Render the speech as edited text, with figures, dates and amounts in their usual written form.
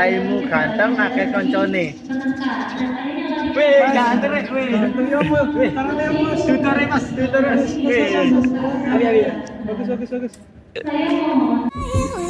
raimu ganteng akeh koncone. Wih, ganteng rek, wih. Tuyo mo, Wih, tangan yang mas. tutore mas, tutore mas. Mas, mas, mas, mas. Abi, abi. Bagus, bagus, bagus. Saya mohon